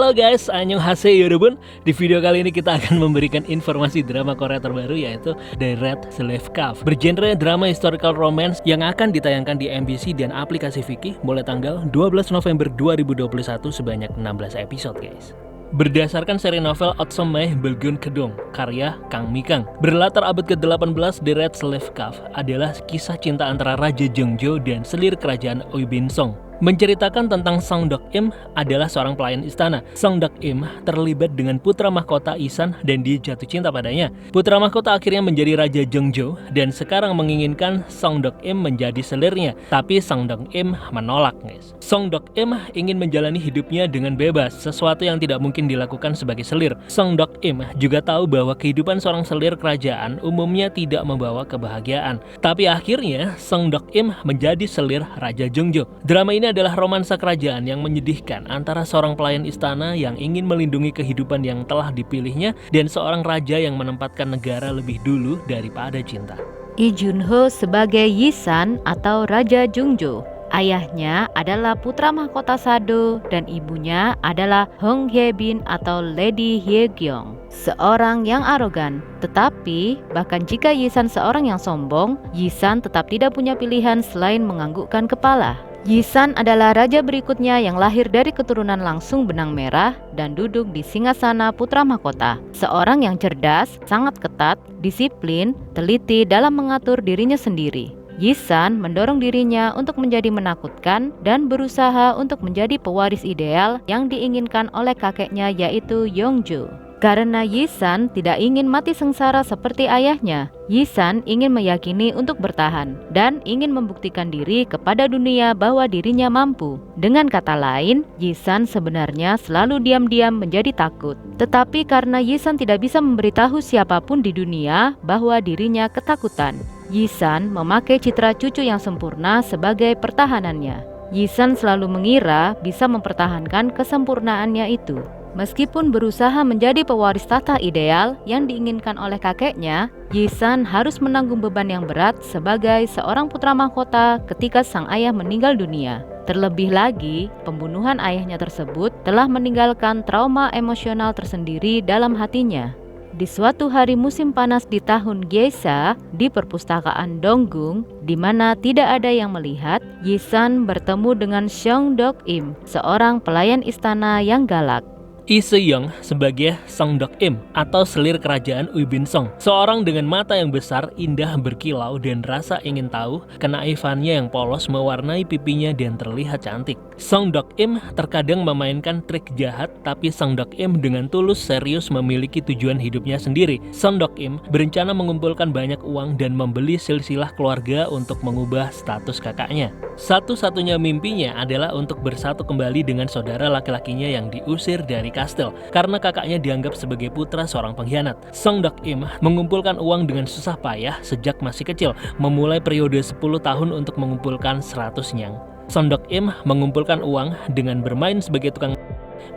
Halo guys, annyeonghaseyo 여러분. Di video kali ini kita akan memberikan informasi drama Korea terbaru yaitu The Red Slave Calf, bergenre drama historical romance yang akan ditayangkan di MBC dan aplikasi Viki mulai tanggal 12 November 2021 sebanyak 16 episode guys. Berdasarkan seri novel Otsomae Belgun Kedong, karya Kang Mikang. Berlatar abad ke-18, The Red Slave Calf adalah kisah cinta antara Raja Jeongjo dan selir kerajaan Uibinsong. Menceritakan tentang Song Dok-im adalah seorang pelayan istana. Song Dok-im terlibat dengan putra mahkota Isan dan dia jatuh cinta padanya. Putra mahkota akhirnya menjadi Raja Jeongjo dan sekarang menginginkan Song Dok-im menjadi selirnya. Tapi Song Dok-im menolak guys. Song Dok-im ingin menjalani hidupnya dengan bebas, sesuatu yang tidak mungkin dilakukan sebagai selir. Song Dok-im juga tahu bahwa kehidupan seorang selir kerajaan umumnya tidak membawa kebahagiaan. Tapi akhirnya Song Dok-im menjadi selir Raja Jeongjo. Drama ini adalah romansa kerajaan yang menyedihkan antara seorang pelayan istana yang ingin melindungi kehidupan yang telah dipilihnya dan seorang raja yang menempatkan negara lebih dulu daripada cinta. Lee Jun-ho sebagai Yisan atau Raja Jeongjo. Ayahnya adalah putra mahkota Sado dan ibunya adalah Hong Hye-bin atau Lady Hye-kyung, seorang yang arogan. Tetapi bahkan jika Yisan seorang yang sombong, Yisan tetap tidak punya pilihan selain menganggukkan kepala. Yisan adalah raja berikutnya yang lahir dari keturunan langsung benang merah dan duduk di singgasana putra mahkota. Seorang yang cerdas, sangat ketat, disiplin, teliti dalam mengatur dirinya sendiri. Yisan mendorong dirinya untuk menjadi menakutkan dan berusaha untuk menjadi pewaris ideal yang diinginkan oleh kakeknya yaitu Yeongjo. Karena Yisan tidak ingin mati sengsara seperti ayahnya, Yisan ingin meyakini untuk bertahan dan ingin membuktikan diri kepada dunia bahwa dirinya mampu. Dengan kata lain, Yisan sebenarnya selalu diam-diam menjadi takut. Tetapi karena Yisan tidak bisa memberitahu siapapun di dunia bahwa dirinya ketakutan, Yisan memakai citra cucu yang sempurna sebagai pertahanannya. Yisan selalu mengira bisa mempertahankan kesempurnaannya itu. Meskipun berusaha menjadi pewaris tahta ideal yang diinginkan oleh kakeknya, Yisan harus menanggung beban yang berat sebagai seorang putra mahkota ketika sang ayah meninggal dunia. Terlebih lagi, pembunuhan ayahnya tersebut telah meninggalkan trauma emosional tersendiri dalam hatinya. Di suatu hari musim panas di tahun Geisa, di perpustakaan Donggung, di mana tidak ada yang melihat, Yisan bertemu dengan Song Dok-im, seorang pelayan istana yang galak. Lee Se-young sebagai Song Dok-im atau selir kerajaan Uibinsong, seorang dengan mata yang besar, indah, berkilau, dan rasa ingin tahu. Kenaifannya yang polos mewarnai pipinya dan terlihat cantik. Song Dok-im terkadang memainkan trik jahat, tapi Song Dok-im dengan tulus serius memiliki tujuan hidupnya sendiri. Song Dok-im berencana mengumpulkan banyak uang dan membeli silsilah keluarga untuk mengubah status kakaknya. Satu-satunya mimpinya adalah untuk bersatu kembali dengan saudara laki-lakinya yang diusir dari kastil karena kakaknya dianggap sebagai putra seorang pengkhianat. Song Dok-im mengumpulkan uang dengan susah payah sejak masih kecil, memulai periode 10 tahun untuk mengumpulkan 100 nyang. Song Dok-im mengumpulkan uang dengan bermain sebagai tukang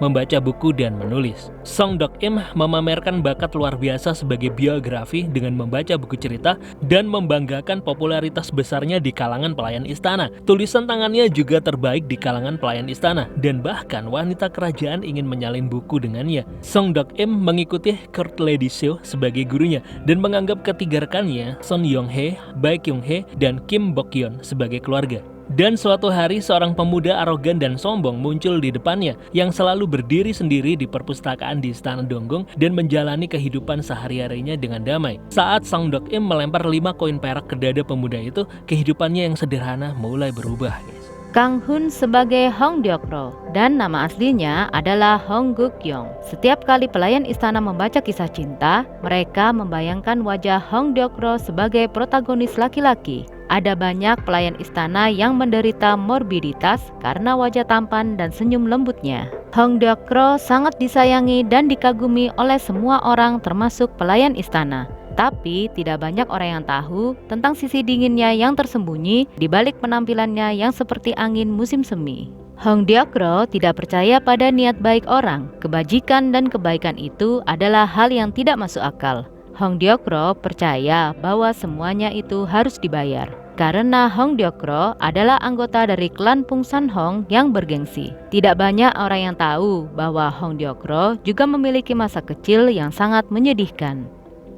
membaca buku dan menulis. Song Dok-im memamerkan bakat luar biasa sebagai biografi dengan membaca buku cerita dan membanggakan popularitas besarnya di kalangan pelayan istana. Tulisan tangannya juga terbaik di kalangan pelayan istana dan bahkan wanita kerajaan ingin menyalin buku dengannya. Song Dok-im mengikuti Court Lady Seo sebagai gurunya dan menganggap ketiga rekannya, Son Yong-hae, Baek Kyung-hae, dan Kim Bok-yeon sebagai keluarga. Dan suatu hari seorang pemuda arogan dan sombong muncul di depannya yang selalu berdiri sendiri di perpustakaan di istana Donggung dan menjalani kehidupan sehari-harinya dengan damai. Saat Song Dok-im melempar 5 koin perak ke dada pemuda itu, kehidupannya yang sederhana mulai berubah guys. Kang Hun sebagai Hong Deokro dan nama aslinya adalah Hong Guk-yong. Setiap kali pelayan istana membaca kisah cinta, mereka membayangkan wajah Hong Deokro sebagai protagonis laki-laki. Ada banyak pelayan istana yang menderita morbiditas karena wajah tampan dan senyum lembutnya. Hong Deokro sangat disayangi dan dikagumi oleh semua orang termasuk pelayan istana. Tapi tidak banyak orang yang tahu tentang sisi dinginnya yang tersembunyi di balik penampilannya yang seperti angin musim semi. Hong Deokro tidak percaya pada niat baik orang. Kebajikan dan kebaikan itu adalah hal yang tidak masuk akal. Hong Deokro percaya bahwa semuanya itu harus dibayar. Karena Hong Deokro adalah anggota dari klan Pungsan Hong yang bergengsi. Tidak banyak orang yang tahu bahwa Hong Deokro juga memiliki masa kecil yang sangat menyedihkan.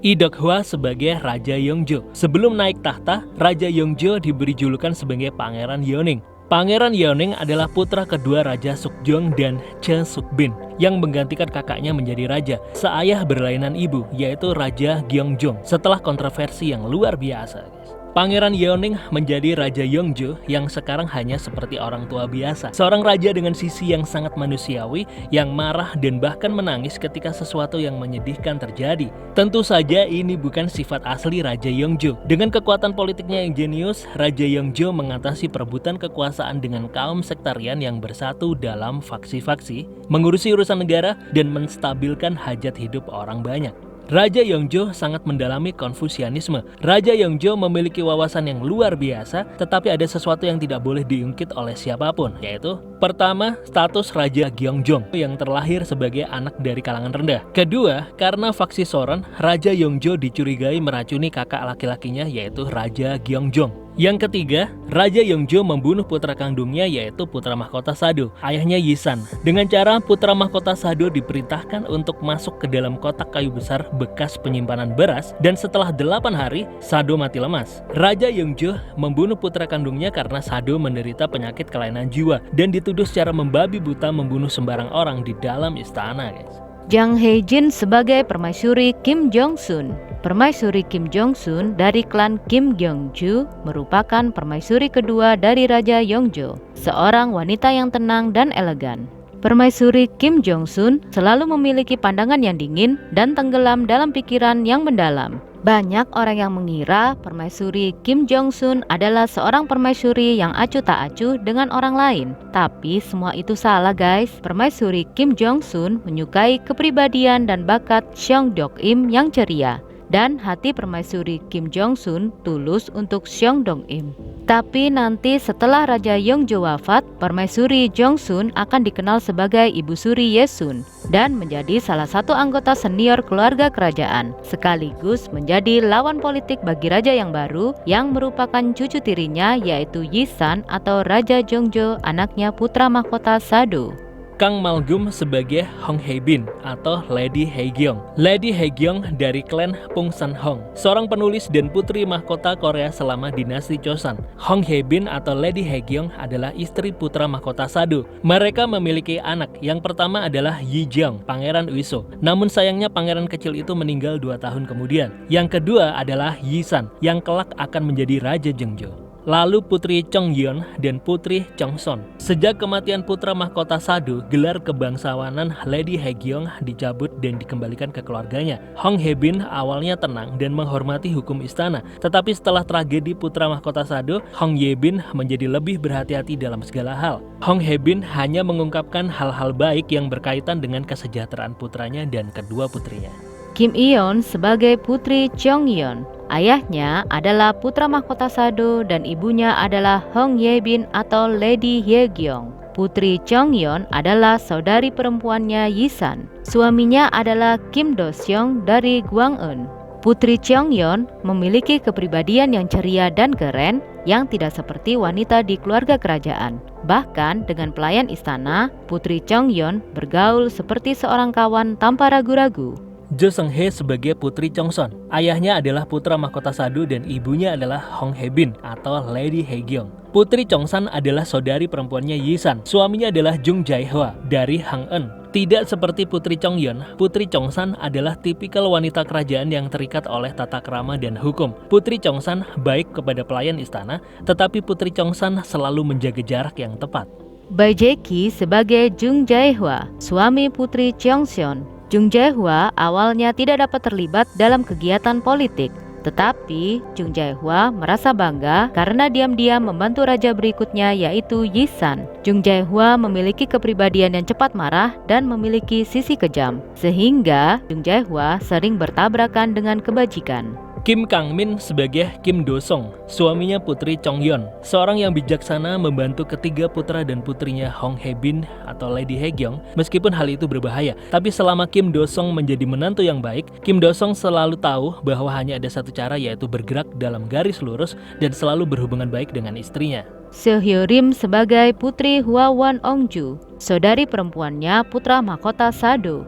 Lee Deok-hwa sebagai Raja Yeongjo. Sebelum naik tahta, Raja Yeongjo diberi julukan sebagai Pangeran Yeoning. Pangeran Yeoning adalah putra kedua Raja Sukjong dan Che Sukbin yang menggantikan kakaknya menjadi raja, seayah berlainan ibu, yaitu Raja Gyeongjong setelah kontroversi yang luar biasa. Pangeran Yeoning menjadi Raja Yeongjo yang sekarang hanya seperti orang tua biasa. Seorang raja dengan sisi yang sangat manusiawi, yang marah dan bahkan menangis ketika sesuatu yang menyedihkan terjadi. Tentu saja ini bukan sifat asli Raja Yeongjo. Dengan kekuatan politiknya yang jenius, Raja Yeongjo mengatasi perebutan kekuasaan dengan kaum sektarian yang bersatu dalam faksi-faksi, mengurusi urusan negara, dan menstabilkan hajat hidup orang banyak. Raja Yeongjo sangat mendalami Konfusianisme. Raja Yeongjo memiliki wawasan yang luar biasa, tetapi ada sesuatu yang tidak boleh diungkit oleh siapapun, yaitu pertama, status Raja Gyeongjong yang terlahir sebagai anak dari kalangan rendah. Kedua, karena faksi Soron, Raja Yeongjo dicurigai meracuni kakak laki-lakinya, yaitu Raja Gyeongjong. Yang ketiga, Raja Yeongjo membunuh putra kandungnya, yaitu putra mahkota Sado, ayahnya Yisan. Dengan cara putra mahkota Sado diperintahkan untuk masuk ke dalam kotak kayu besar bekas penyimpanan beras, dan setelah 8 hari, Sado mati lemas. Raja Yeongjo membunuh putra kandungnya karena Sado menderita penyakit kelainan jiwa dan dituduh secara membabi buta membunuh sembarang orang di dalam istana, guys. Jang Hae-jin sebagai Permaisuri Kim Jong-sun. Permaisuri Kim Jong-sun dari klan Kim Gyeongju merupakan permaisuri kedua dari Raja Yeongjo, seorang wanita yang tenang dan elegan. Permaisuri Kim Jong-sun selalu memiliki pandangan yang dingin dan tenggelam dalam pikiran yang mendalam. Banyak orang yang mengira Permaisuri Kim Jong-sun adalah seorang permaisuri yang acuh tak acuh dengan orang lain. Tapi semua itu salah, guys. Permaisuri Kim Jong-sun menyukai kepribadian dan bakat Seong Dok-im yang ceria. Dan hati Permaisuri Kim Jong-sun tulus untuk Seong Dong-im. Tapi nanti setelah Raja Yeongjo wafat, Permaisuri Jong-sun akan dikenal sebagai Ibu Suri Yesun dan menjadi salah satu anggota senior keluarga kerajaan, sekaligus menjadi lawan politik bagi raja yang baru yang merupakan cucu tirinya, yaitu Yisan atau Raja Jeongjo, anaknya putra mahkota Sado. Kang Malgum sebagai Hong Hae-bin atau Lady Hae-gyong. Lady Hae-gyong dari klan Pungsan Hong, seorang penulis dan putri mahkota Korea selama dinasti Joseon. Hong Hae-bin atau Lady Hae-gyong adalah istri putra mahkota Sado. Mereka memiliki anak. Yang pertama adalah Yi Jeong, Pangeran Uiso. Namun sayangnya pangeran kecil itu meninggal 2 tahun kemudian. Yang kedua adalah Yisan, yang kelak akan menjadi Raja Jeongjo. Lalu Putri Chongyeon dan Putri Chongson. Sejak kematian putra mahkota Sado, gelar kebangsawanan Lady Hae-gyong dicabut dan dikembalikan ke keluarganya. Hong Hae-bin awalnya tenang dan menghormati hukum istana, tetapi setelah tragedi putra mahkota Sado, Hong Ye-bin menjadi lebih berhati-hati dalam segala hal. Hong Hae-bin hanya mengungkapkan hal-hal baik yang berkaitan dengan kesejahteraan putranya dan kedua putrinya. Kim Eon sebagai Putri Chongyeon. Ayahnya adalah putra mahkota Sado dan ibunya adalah Hong Ye-bin atau Lady Hae-gyong. Putri Chongyeon adalah saudari perempuannya Yisan. Suaminya adalah Kim Do-seong dari Gwangeun. Putri Chongyeon memiliki kepribadian yang ceria dan keren yang tidak seperti wanita di keluarga kerajaan. Bahkan dengan pelayan istana, Putri Chongyeon bergaul seperti seorang kawan tanpa ragu-ragu. Jo Seung-hae sebagai Putri Chongson. Ayahnya adalah putra mahkota Sado dan ibunya adalah Hong Hae-bin atau Lady Hae-gyong. Putri Chongsan adalah saudari perempuannya Yisan. Suaminya adalah Jung Jae-hwa dari Hangeun. Tidak seperti Putri Chongyeon, Putri Chongsan adalah tipikal wanita kerajaan yang terikat oleh tata krama dan hukum. Putri Chongsan baik kepada pelayan istana, tetapi Putri Chongsan selalu menjaga jarak yang tepat. Bai Jae-ki sebagai Jung Jae-hwa, suami Putri Cheongseon. Jung Jae-hwa awalnya tidak dapat terlibat dalam kegiatan politik. Tetapi Jung Jae-hwa merasa bangga karena diam-diam membantu raja berikutnya yaitu Yisan. Jung Jae-hwa memiliki kepribadian yang cepat marah dan memiliki sisi kejam, sehingga Jung Jae-hwa sering bertabrakan dengan kebajikan. Kim Kang-min sebagai Kim Do-sung, suaminya Putri Chongyeon, seorang yang bijaksana membantu ketiga putra dan putrinya Hong Hae-bin atau Lady Hae-gyong. Meskipun hal itu berbahaya, tapi selama Kim Do-sung menjadi menantu yang baik, Kim Do-sung selalu tahu bahwa hanya ada satu cara, yaitu bergerak dalam garis lurus dan selalu berhubungan baik dengan istrinya. Seo Hyo-rim sebagai Putri Hwa Won-ongju, saudari perempuannya putra mahkota Sado.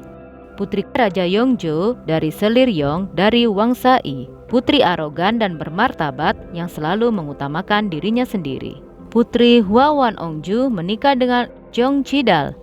Putri Raja Yongjo dari selir Yong dari Wangsa Yi. Putri arogan dan bermartabat yang selalu mengutamakan dirinya sendiri. Putri Hwa Won-ongju menikah dengan Jong Chidal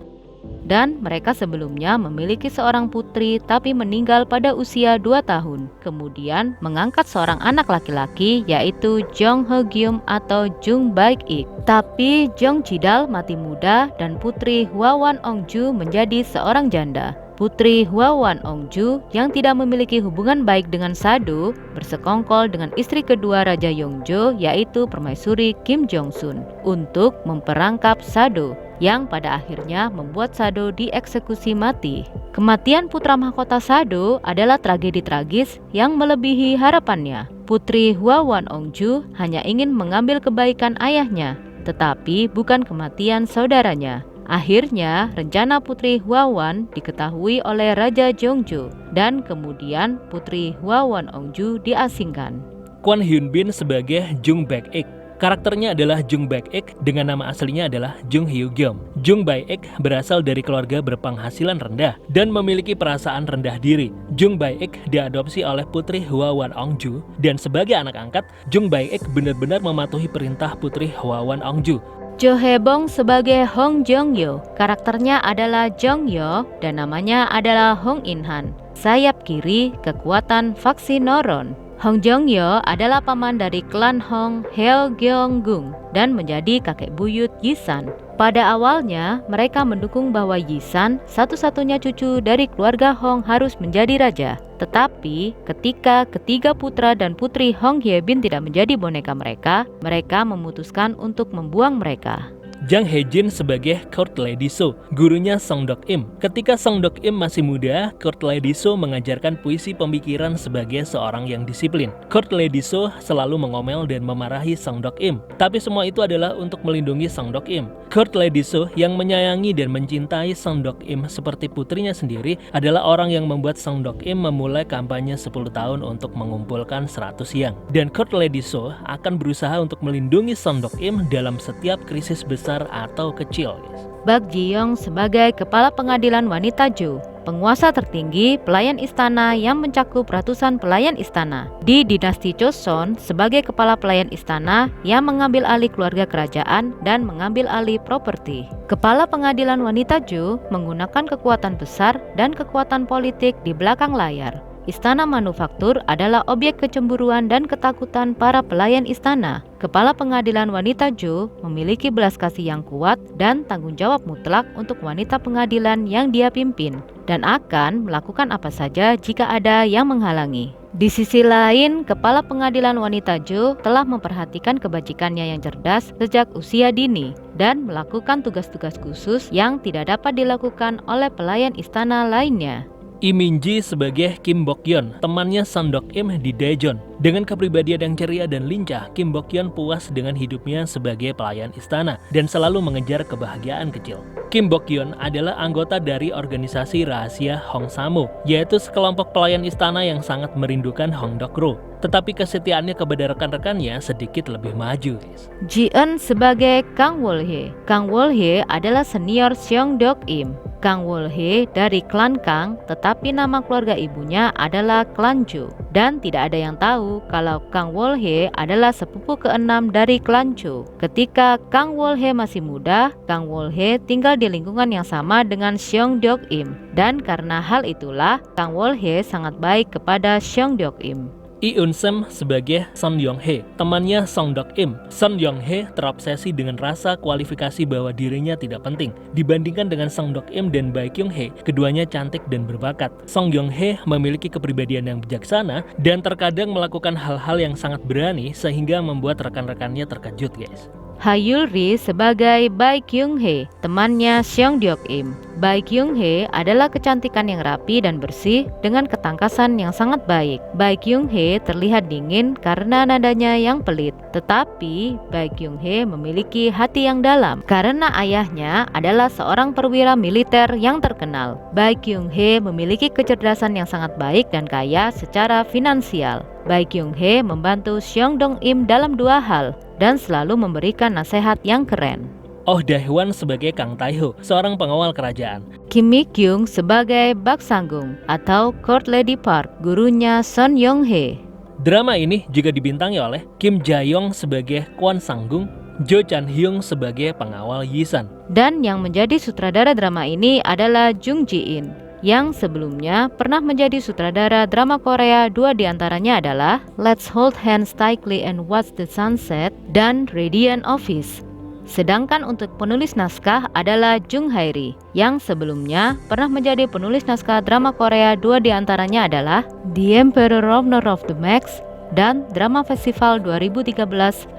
dan mereka sebelumnya memiliki seorang putri tapi meninggal pada usia 2 tahun. Kemudian mengangkat seorang anak laki-laki yaitu Jong He-gyum atau Jung Baek-ik. Tapi Jong Chidal mati muda dan Putri Hwa Won-ongju menjadi seorang janda. Putri Hwa Won-ongju yang tidak memiliki hubungan baik dengan Sado bersekongkol dengan istri kedua Raja Yongjo yaitu Permaisuri Kim Jong-sun untuk memperangkap Sado yang pada akhirnya membuat Sado dieksekusi mati. Kematian putra mahkota Sado adalah tragedi tragis yang melebihi harapannya. Putri Hwa Won-ongju hanya ingin mengambil kebaikan ayahnya, tetapi bukan kematian saudaranya. Akhirnya, rencana Putri Hwa Won diketahui oleh Raja Jeongjo dan kemudian Putri Hwa Won-ongju diasingkan. Kwon Hyun-bin sebagai Jung Baek-ik. Karakternya adalah Jung Baek-ik dengan nama aslinya adalah Jung Hyo-gyum. Jung Baek-ik berasal dari keluarga berpenghasilan rendah dan memiliki perasaan rendah diri. Jung Baek-ik diadopsi oleh Putri Hwa Won-ongju dan sebagai anak angkat, Jung Baek-ik benar-benar mematuhi perintah Putri Hwa Won-ongju. Jo Hae-bong sebagai Hong Jong-yo. Karakternya adalah Jong-yo dan namanya adalah Hong In-han, sayap kiri kekuatan faksi Noron. Hong Jong-yo adalah paman dari klan Hong Heo-gyeong-gung dan menjadi kakek buyut Yisan. Pada awalnya, mereka mendukung bahwa Yisan, satu-satunya cucu dari keluarga Hong, harus menjadi raja. Tetapi, ketika ketiga putra dan putri Hong Hye-bin tidak menjadi boneka mereka, mereka memutuskan untuk membuang mereka. Jang Hae-jin sebagai Court Lady So, gurunya Song Dok-im. Ketika Song Dok-im masih muda, Court Lady So mengajarkan puisi pemikiran sebagai seorang yang disiplin. Court Lady So selalu mengomel dan memarahi Song Dok-im, tapi semua itu adalah untuk melindungi Song Dok-im. Court Lady So yang menyayangi dan mencintai Song Dok-im seperti putrinya sendiri adalah orang yang membuat Song Dok-im memulai kampanye 10 tahun untuk mengumpulkan 100 yang. Dan Court Lady So akan berusaha untuk melindungi Song Dok-im dalam setiap krisis besar atau kecil. Bak Ji-yong sebagai Kepala Pengadilan Wanita Jo, penguasa tertinggi pelayan istana yang mencakup ratusan pelayan istana. Di dinasti Joseon sebagai Kepala Pelayan Istana yang mengambil alih keluarga kerajaan dan mengambil alih properti. Kepala Pengadilan Wanita Jo menggunakan kekuatan besar dan kekuatan politik di belakang layar. Istana manufaktur adalah objek kecemburuan dan ketakutan para pelayan istana. Kepala Pengadilan Wanita Jo memiliki belas kasih yang kuat dan tanggung jawab mutlak untuk wanita pengadilan yang dia pimpin dan akan melakukan apa saja jika ada yang menghalangi. Di sisi lain, Kepala Pengadilan Wanita Jo telah memperhatikan kebajikannya yang cerdas sejak usia dini dan melakukan tugas-tugas khusus yang tidak dapat dilakukan oleh pelayan istana lainnya. Lee Min-ji sebagai Kim Bok-yeon, temannya Song Dok-im di Daejeon. Dengan kepribadian yang ceria dan lincah, Kim Bok-yeon puas dengan hidupnya sebagai pelayan istana dan selalu mengejar kebahagiaan kecil. Kim Bok-yeon adalah anggota dari organisasi rahasia Hong Samu, yaitu sekelompok pelayan istana yang sangat merindukan Hong Dok-ro. Tetapi kesetiaannya kepada rekan-rekannya sedikit lebih maju. Ji-eun sebagai Kang Wol-hye. Kang Wol-hye adalah senior Seong Dok-im. Kang Wol-hye dari klan Kang, tetapi nama keluarga ibunya adalah klan Chu. Dan tidak ada yang tahu kalau Kang Wol-hye adalah sepupu keenam dari klan Chu. Ketika Kang Wol-hye masih muda, Kang Wol-hye tinggal di lingkungan yang sama dengan Seong Deok-im. Dan karena hal itulah, Kang Wol-hye sangat baik kepada Seong Deok-im. Lee Eun-sam sebagai Son Yong-hae, temannya Song Dok-im. Son Yong-hae terobsesi dengan rasa kualifikasi bahwa dirinya tidak penting. Dibandingkan dengan Song Dok-im dan Bae Kyung-hae, keduanya cantik dan berbakat. Song Yong-hae memiliki kepribadian yang bijaksana dan terkadang melakukan hal-hal yang sangat berani sehingga membuat rekan-rekannya terkejut, guys. Ha Yul-ri sebagai Bae Kyung-hae, temannya Seong Deok-im. Bae Kyung-hae adalah kecantikan yang rapi dan bersih dengan ketangkasan yang sangat baik. Bae Kyung-hae terlihat dingin karena nadanya yang pelit. Tetapi Bae Kyung-hae memiliki hati yang dalam karena ayahnya adalah seorang perwira militer yang terkenal. Bae Kyung-hae memiliki kecerdasan yang sangat baik dan kaya secara finansial. Bae Kyung-hae membantu Seong Dong-im dalam dua hal dan selalu memberikan nasihat yang keren. Oh Dae-hwan sebagai Kang Tae-ho, seorang pengawal kerajaan. Kim Mi-kyung sebagai Bak Sanggung atau Court Lady Park, gurunya Son Yong-hae. Drama ini juga dibintangi oleh Kim Ja-young sebagai Kwon Sang-gung, Jo Chan-hyung sebagai pengawal Yi-san. Dan yang menjadi sutradara drama ini adalah Jung Ji-in, yang sebelumnya pernah menjadi sutradara drama Korea. Dua diantaranya adalah Let's Hold Hands Tightly and Watch the Sunset dan Radiant Office. Sedangkan untuk penulis naskah adalah Jung Hae-ri, yang sebelumnya pernah menjadi penulis naskah drama Korea. Dua diantaranya adalah The Emperor Honor of the Max dan drama festival 2013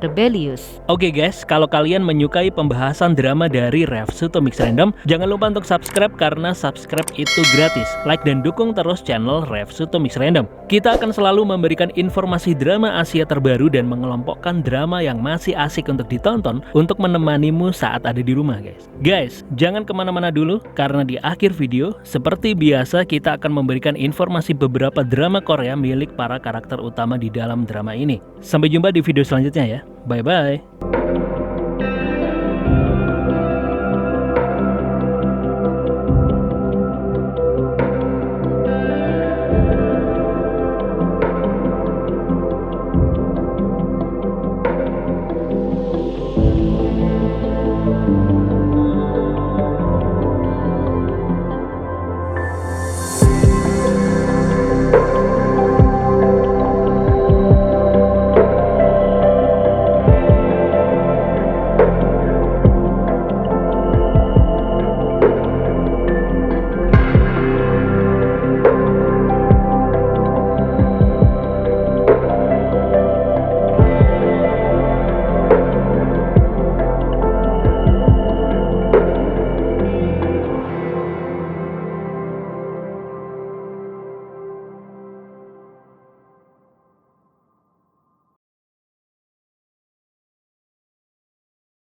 Rebellious. Oke guys, kalau kalian menyukai pembahasan drama dari Refsuto Mix Random, jangan lupa untuk subscribe karena subscribe itu gratis. Like dan dukung terus channel Refsuto Mix Random. Kita akan selalu memberikan informasi drama Asia terbaru dan mengelompokkan drama yang masih asik untuk ditonton untuk menemanimu saat ada di rumah guys. Guys, jangan kemana-mana dulu karena di akhir video, seperti biasa kita akan memberikan informasi beberapa drama Korea milik para karakter utama di dalam drama ini. Sampai jumpa di video selanjutnya ya. Bye-bye.